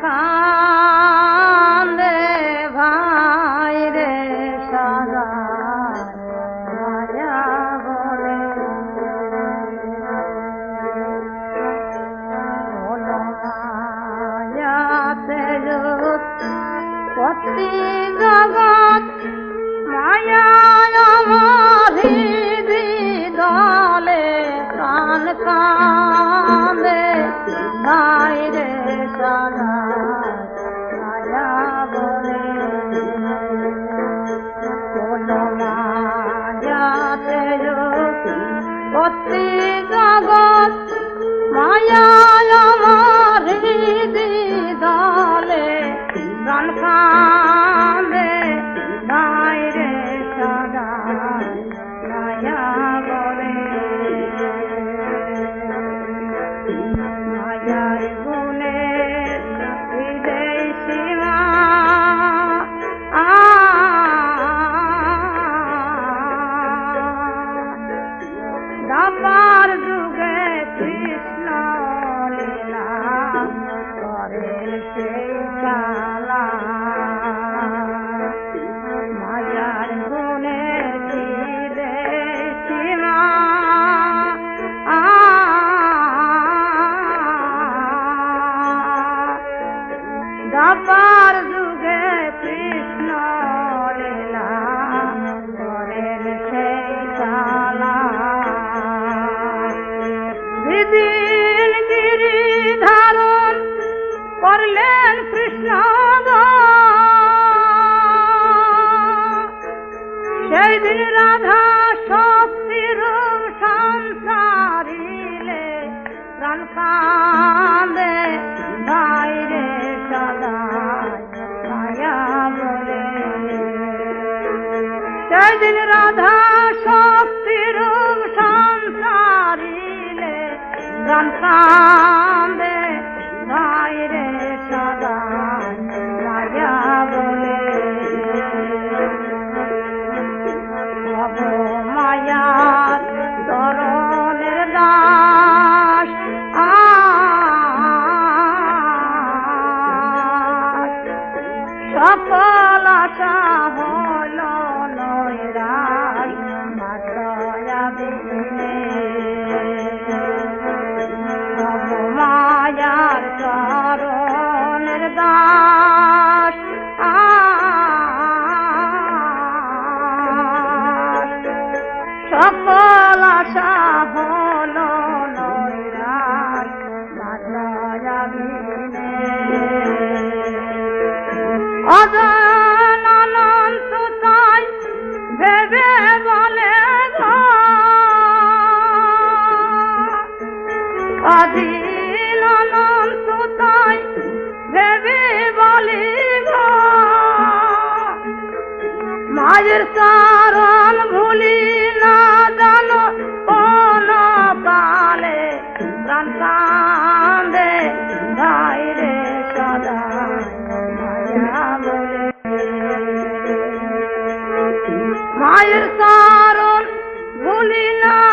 কান্দে ভাই রে সাদা মায়া বলে মায়াতে পতি জগৎ মায়া আমারি দলে কান কান্দে ভাই রে সাদা মায়া বলে মায়াতে পতি জগৎ মায়া আমারি দলে কান কান্দে ভাই রে সাদা মায়া বলে মায়ার গুণে বিদেশীমা দাবার যুগে কৃষ্ণ লীলা করেন সেই কালা মায়ার গুণে বিদেশীমা দাবার যুগে কৃষ্ণ লীলা করেন সেই কালা দিদিন গিরি ধারণ করলেন কৃষ্ণ সেই দিন রাধা শক্তির সংসারিলে প্রাণ কান্দে ভাই রে সদা মায়া বলে সেই দিন রাধা শক্তির সংসারিলে প্রাণ কান্দে ভাই রে সদা মায়া বলে মায়ার চরণের দাস সকল আশা হল নৈরাশ মায়া বিনে মায়ার চরণের দাস সকল আশা হল নৈরাশ মায়া বিনে অজান অনন্ত তাই ভেবে বলে অধীন অনন্ত তাই ভেবে বলি মায়ের চরণ ভুলি না জানো কোন কালে প্রাণ কান্দে ভাই রে সদা মায়া বলে মায়ের চরণ ভুলি না